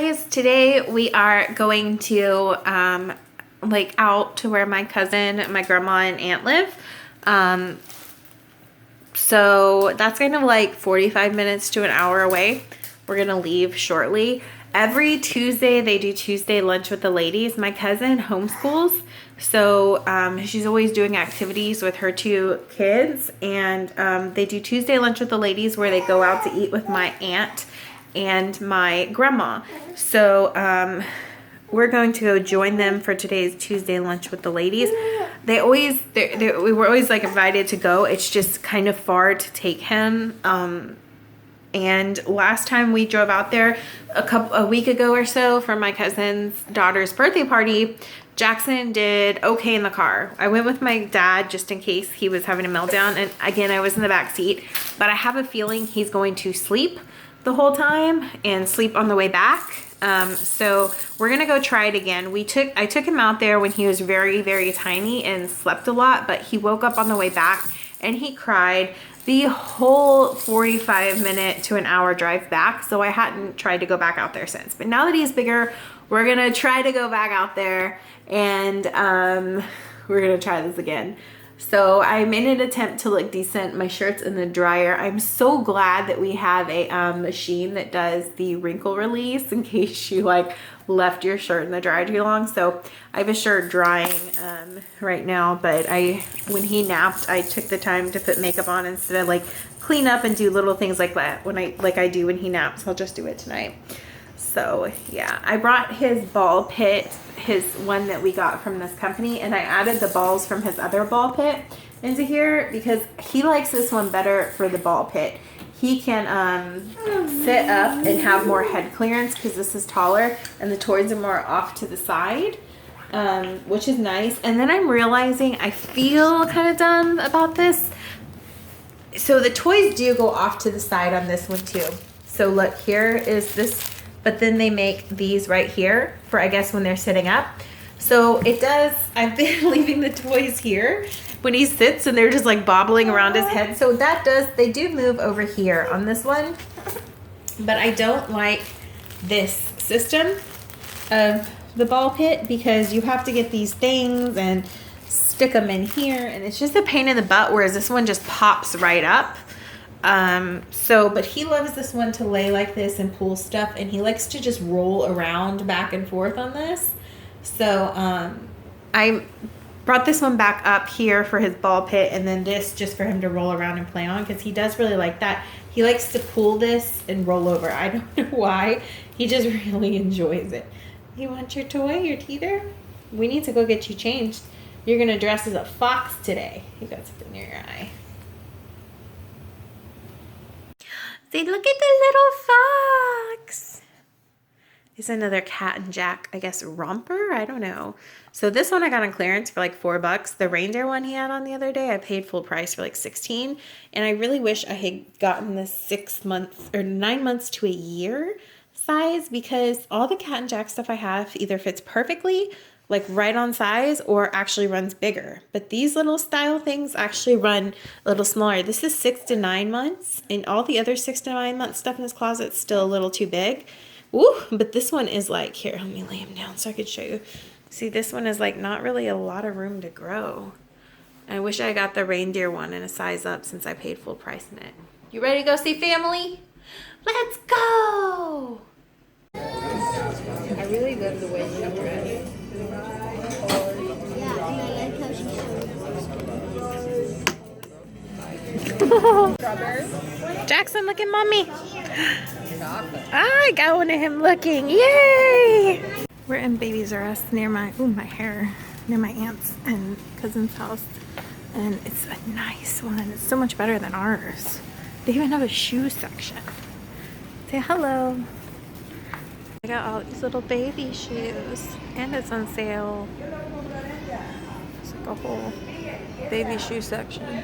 guys, today we are going to like out to where my cousin, my grandma and aunt live. So that's kind of like 45 minutes to an hour away. We're gonna leave shortly. Every Tuesday they do Tuesday lunch with the ladies. My cousin homeschools, so she's always doing activities with her two kids, and they do Tuesday lunch with the ladies where they go out to eat with my aunt and my grandma. So we're going to go join them for today's Tuesday lunch with the ladies. We were always like invited to go. It's just kind of far to take him. And last time we drove out there a week ago or so for my cousin's daughter's birthday party, Jackson did okay in the car. I went with my dad just in case he was having a meltdown. And again, I was in the back seat, but I have a feeling he's going to sleep the whole time and sleep on the way back. So we're gonna go try it again. I took him out there when he was very, very tiny and slept a lot, but he woke up on the way back and he cried the whole 45-minute to an hour drive back. So I hadn't tried to go back out there since. But now that he's bigger, we're gonna try to go back out there and we're gonna try this again. So I made an attempt to look decent. My shirt's in the dryer. I'm so glad that we have a machine that does the wrinkle release in case you like left your shirt in the dryer too long. So I have a shirt drying right now, but when he napped, I took the time to put makeup on instead of like clean up and do little things like that like I do when he naps. I'll just do it tonight. So yeah, I brought his ball pit, his one that we got from this company, and I added the balls from his other ball pit into here because he likes this one better for the ball pit. He can sit up and have more head clearance because this is taller and the toys are more off to the side, which is nice. And then I'm realizing I feel kind of dumb about this. So the toys do go off to the side on this one too. So look, here is this. But then they make these right here for, I guess, when they're sitting up. So it does, I've been leaving the toys here when he sits and they're just like bobbling around his head. So they do move over here on this one. But I don't like this system of the ball pit because you have to get these things and stick them in here. And it's just a pain in the butt, whereas this one just pops right up. But he loves this one to lay like this and pull stuff, and he likes to just roll around back and forth on this. So, I brought this one back up here for his ball pit, and then this just for him to roll around and play on, because he does really like that. He likes to pull this and roll over. I don't know why. He just really enjoys it. You want your toy, your teether? We need to go get you changed. You're going to dress as a fox today. You got something near your eye. Say, look at the little fox. It's another Cat and Jack, I guess, romper? I don't know. So this one I got on clearance for like $4. The reindeer one he had on the other day, I paid full price for like $16. And I really wish I had gotten this 6 months or 9 months to a year size, because all the Cat and Jack stuff I have either fits perfectly, like right on size, or actually runs bigger. But these little style things actually run a little smaller. This is 6 to 9 months, and all the other 6 to 9 month stuff in this closet is still a little too big. Ooh, but this one is like, here, let me lay him down so I could show you. See, this one is like not really a lot of room to grow. I wish I got the reindeer one in a size up since I paid full price in it. You ready to go see family? Let's go! I really love the way you dress. Jackson, look at mommy. I got one of him looking. Yay! We're in Babies R Us near my hair, near my aunt's and cousin's house. And it's a nice one. It's so much better than ours. They even have a shoe section. Say hello. I got all these little baby shoes. And it's on sale. It's like a whole baby shoe section.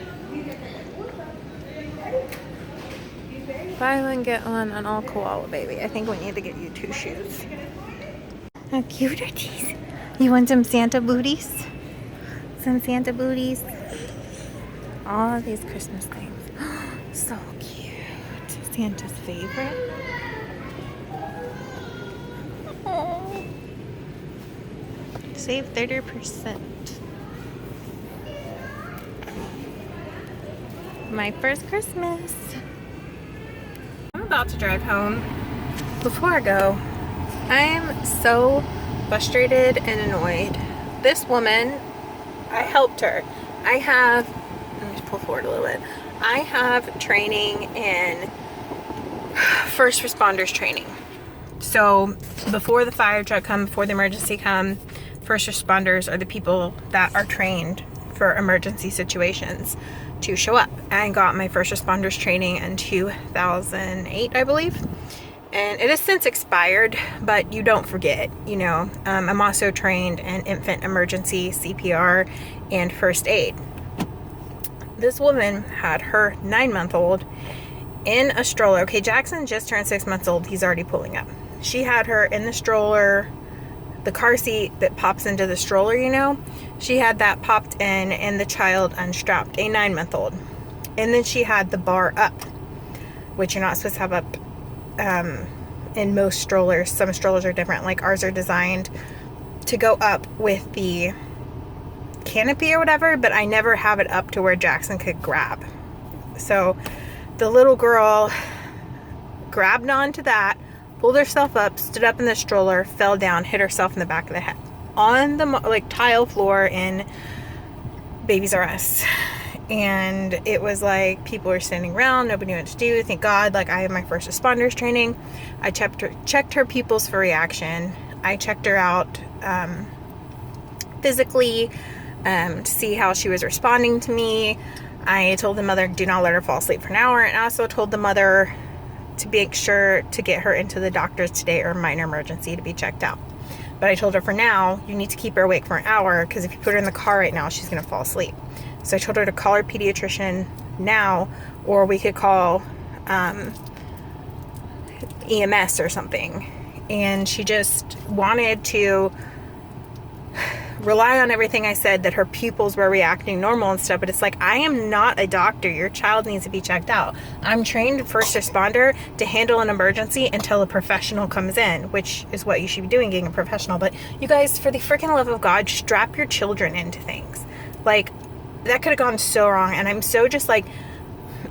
Buy one, get one on all koala baby. I think we need to get you 2 shoes. How cute are these? You want some Santa booties? Some Santa booties? All of these Christmas things. So cute. Santa's favorite. Save 30%. My first Christmas. I'm about to drive home. Before I go, I am so frustrated and annoyed. This woman, I helped her. I have, let me pull forward a little bit. I have training in first responders training. So before the fire truck comes, before the emergency comes, first responders are the people that are trained for emergency situations to show up. I got my first responders training in 2008, I believe. And it has since expired, but you don't forget, you know. I'm also trained in infant emergency CPR and first aid. This woman had her 9-month-old in a stroller. Okay, Jackson just turned 6 months old. He's already pulling up. She had her in the stroller, the car seat that pops into the stroller, you know. She had that popped in and the child unstrapped, a 9-month-old. And then she had the bar up, which you're not supposed to have up in most strollers. Some strollers are different, like ours are designed to go up with the canopy or whatever, but I never have it up to where Jackson could grab. So the little girl grabbed onto that, pulled herself up, stood up in the stroller, fell down, hit herself in the back of the head on the like tile floor in Babies R Us. And it was like people were standing around, nobody knew what to do. Thank God, like, I have my first responders training. I checked her pupils for reaction. I checked her out physically to see how she was responding to me. I told the mother, do not let her fall asleep for an hour. And I also told the mother to make sure to get her into the doctor's today or minor emergency to be checked out. But I told her, for now, you need to keep her awake for an hour, because if you put her in the car right now, she's going to fall asleep. So I told her to call her pediatrician now, or we could call EMS or something. And she just wanted to rely on everything I said, that her pupils were reacting normal and stuff. But it's like, I am not a doctor. Your child needs to be checked out. I'm trained first responder to handle an emergency until a professional comes in, which is what you should be doing, getting a professional. But you guys, for the freaking love of God, strap your children into things. Like, that could have gone so wrong. And I'm so just like,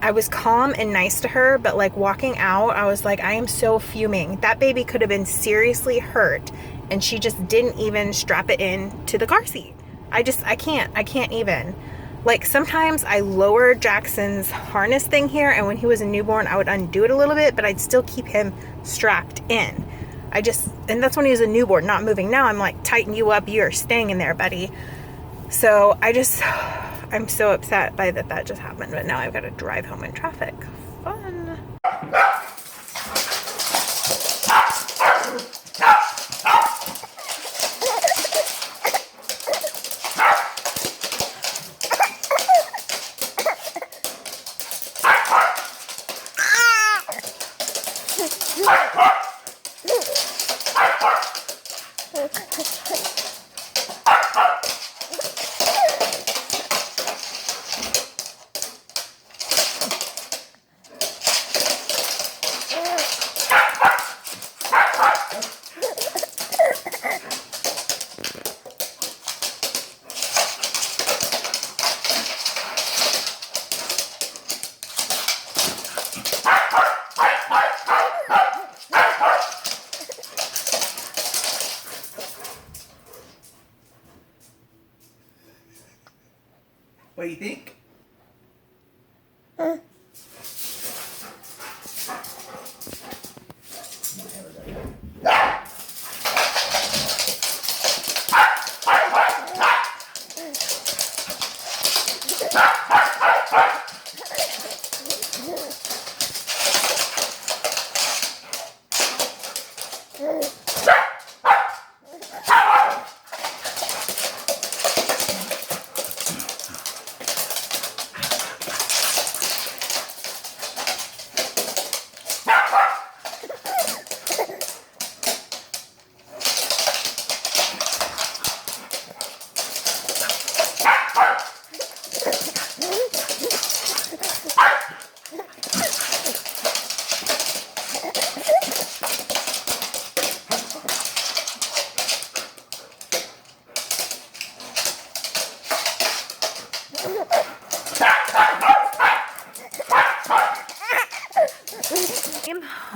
I was calm and nice to her, but like walking out, I was like, I am so fuming. That baby could have been seriously hurt, and she just didn't even strap it in to the car seat. I can't even. Like, sometimes I lower Jackson's harness thing here, and when he was a newborn, I would undo it a little bit, but I'd still keep him strapped in. And that's when he was a newborn, not moving. Now I'm like, tighten you up, you are staying in there, buddy. So I'm so upset by that just happened, but now I've got to drive home in traffic. Fun. What do you think?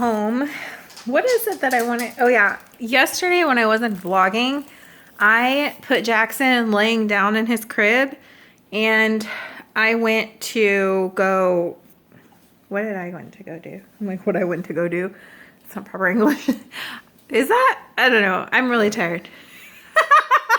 home. What is it that I wanted? Oh yeah, yesterday when I wasn't vlogging, I put Jackson laying down in his crib and I went to go, what did I went to go do? I'm like, what I went to go do? It's not proper English. Is that? I don't know. I'm really tired.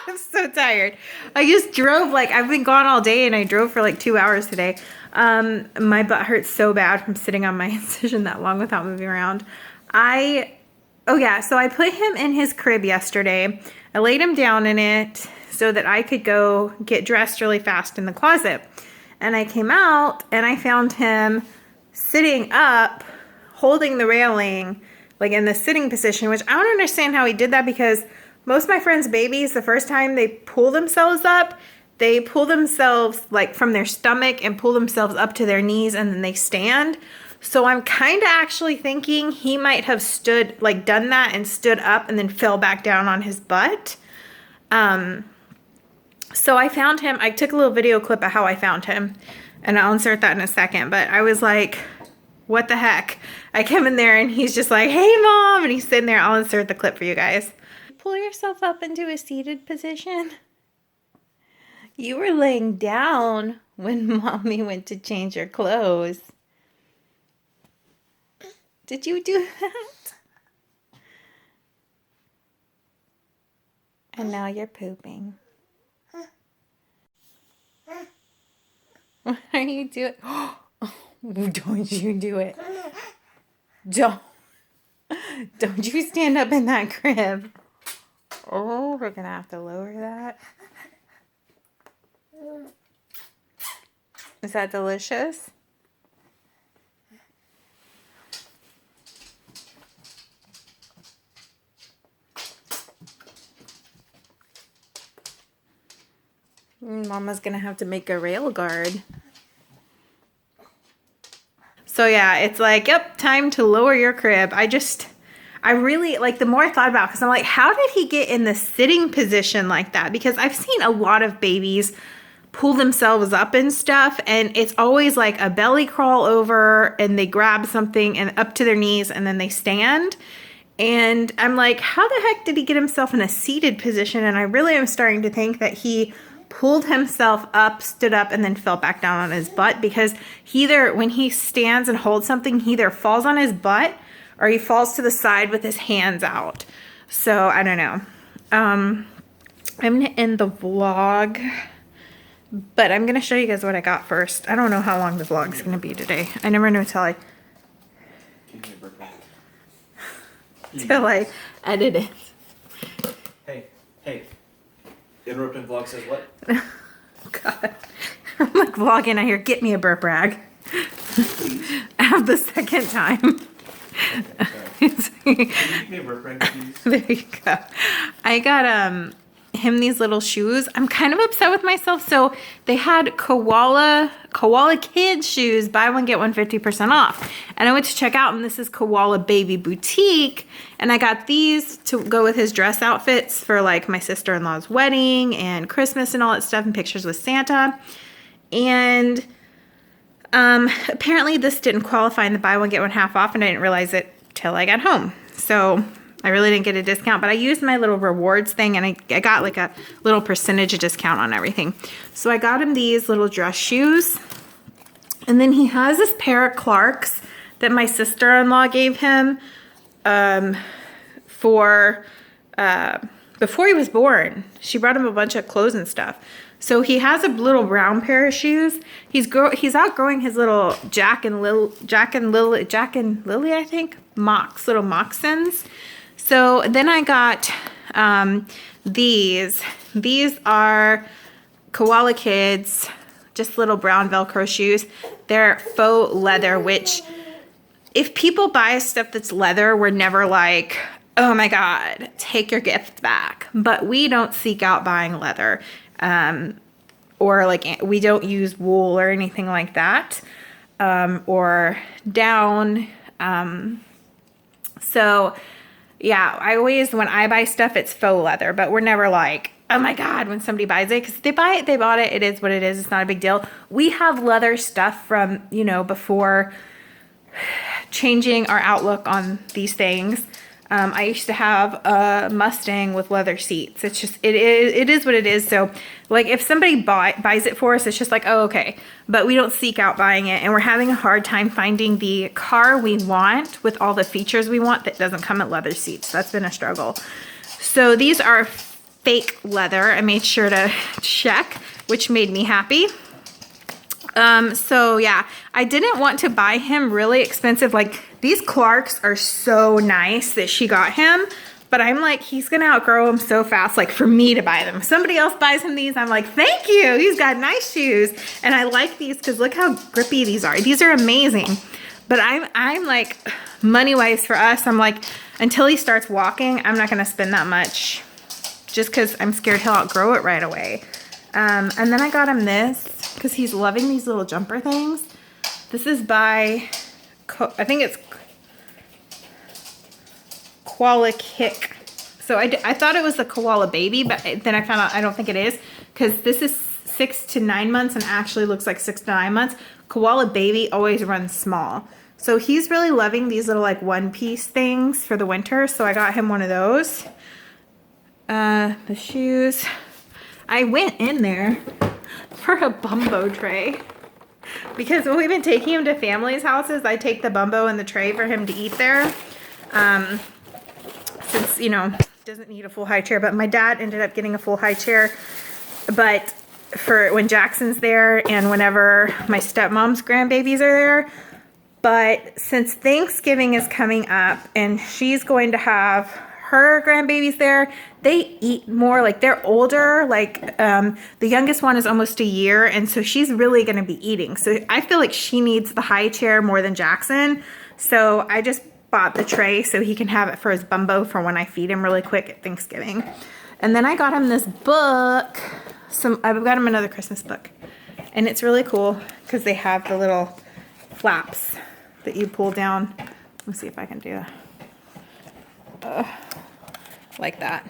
I'm so tired. I just drove, like, I've been gone all day and I drove for like 2 hours today. My butt hurts so bad from sitting on my incision that long without moving around. Oh yeah, so I put him in his crib yesterday. I laid him down in it so that I could go get dressed really fast in the closet. And I came out and I found him sitting up, holding the railing, like in the sitting position, which I don't understand how he did that, because most of my friends' babies, the first time they pull themselves up, they pull themselves like from their stomach and pull themselves up to their knees and then they stand. So I'm kind of actually thinking he might have stood, like done that and stood up and then fell back down on his butt. So I found him. I took a little video clip of how I found him and I'll insert that in a second. But I was like, what the heck? I came in there and he's just like, hey mom. And he's sitting there. I'll insert the clip for you guys. Pull yourself up into a seated position. You were laying down when mommy went to change your clothes. Did you do that? And now you're pooping. What are you doing? Oh, don't you do it. Don't you stand up in that crib. Oh, we're gonna have to lower that. Is that delicious? Mama's gonna have to make a rail guard. So yeah, it's like, yep, time to lower your crib. I really, like, the more I thought about it, because I'm like, how did he get in the sitting position like that? Because I've seen a lot of babies pull themselves up and stuff, and it's always like a belly crawl over and they grab something and up to their knees and then they stand. And I'm like, how the heck did he get himself in a seated position? And I really am starting to think that he pulled himself up, stood up, and then fell back down on his butt, because when he stands and holds something, he either falls on his butt or he falls to the side with his hands out. So I don't know. I'm gonna end the vlog, but I'm gonna show you guys what I got first. I don't know how long the vlog's gonna be today. I never know till I edit it. Hey. Interrupting vlog says what? God. I'm like vlogging. I hear, get me a burp rag. I have the second time. Can you give me a burp rag, please? There you go. I got him these little shoes. I'm kind of upset with myself. So they had Koala Kids shoes, buy one get one 50% off. And I went to check out, and this is Koala Baby Boutique. And I got these to go with his dress outfits for like my sister-in-law's wedding and Christmas and all that stuff, and pictures with Santa. And apparently this didn't qualify in the buy one get one half off, and I didn't realize it till I got home. So I really didn't get a discount, but I used my little rewards thing, and I got like a little percentage discount on everything. So I got him these little dress shoes. And then he has this pair of Clarks that my sister-in-law gave him for before he was born. She brought him a bunch of clothes and stuff. So he has a little brown pair of shoes. He's outgrowing his little Jack and Lily, I think, little moccasins. So then I got these. These are Koala Kids, just little brown Velcro shoes. They're faux leather, which if people buy stuff that's leather, we're never like, oh my God, take your gift back. But we don't seek out buying leather. Or like, we don't use wool or anything like that. Or down. So yeah, when I buy stuff, it's faux leather, but we're never like, oh my God, when somebody buys it, because if they buy it, they bought it. It is what it is. It's not a big deal. We have leather stuff from, before changing our outlook on these things. I used to have a Mustang with leather seats. It's just, it is what it is. So like if somebody buys it for us, it's just like, oh, okay. But we don't seek out buying it, and we're having a hard time finding the car we want with all the features we want that doesn't come at leather seats. That's been a struggle. So these are fake leather. I made sure to check, which made me happy. So yeah, I didn't want to buy him really expensive. Like these Clarks are so nice that she got him, but I'm like, he's gonna outgrow them so fast, like for me to buy them. If somebody else buys him these, I'm like, thank you, he's got nice shoes. And I like these because look how grippy these are. These are amazing. But I'm like, money-wise for us, I'm like, until he starts walking, I'm not gonna spend that much just because I'm scared he'll outgrow it right away. And then I got him this because he's loving these little jumper things. This is by, I think it's Koala Kick. So I thought it was the Koala Baby, but then I found out I don't think it is, because this is 6 to 9 months and actually looks like 6 to 9 months. Koala Baby always runs small. So he's really loving these little like one-piece things for the winter. So I got him one of those. The shoes. I went in there for a bumbo tray because when we've been taking him to families' houses, I take the bumbo and the tray for him to eat there. Since, you know, doesn't need a full high chair, but my dad ended up getting a full high chair. But for when Jackson's there and whenever my stepmom's grandbabies are there. But since Thanksgiving is coming up and she's going to have her grandbabies there, they eat more. Like they're older, like the youngest one is almost a year, and so she's really going to be eating. So I feel like she needs the high chair more than Jackson. So I just bought the tray so he can have it for his bumbo for when I feed him really quick at Thanksgiving. And then I got him this book. I've got him another Christmas book, and it's really cool because they have the little flaps that you pull down. Let me see if I can do that. Like that.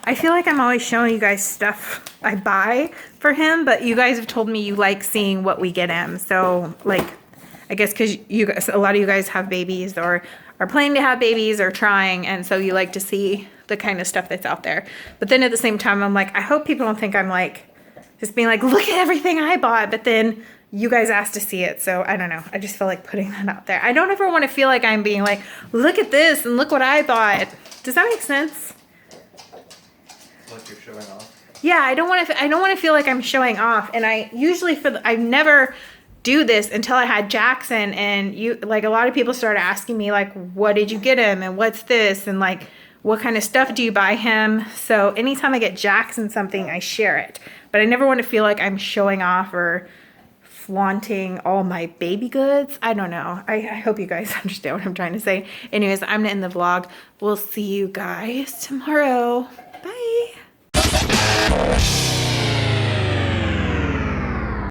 I feel like I'm always showing you guys stuff I buy for him, but you guys have told me you like seeing what we get him. So like, I guess because you guys, a lot of you guys have babies or are planning to have babies or trying, and so you like to see the kind of stuff that's out there. But then at the same time, I'm like, I hope people don't think I'm like just being like, look at everything I bought, but then you guys asked to see it. So I don't know. I just feel like putting that out there. I don't ever want to feel like I'm being like, look at this and look what I bought. Does that make sense? Like you're showing off? Yeah, I don't want to feel like I'm showing off. And I usually I never do this until I had Jackson, and you, like, a lot of people started asking me like, what did you get him and what's this and like what kind of stuff do you buy him? So anytime I get Jackson something, I share it. But I never want to feel like I'm showing off or flaunting all my baby goods. I don't know. I hope you guys understand what I'm trying to say. Anyways, I'm gonna end the vlog. We'll see you guys tomorrow. Bye.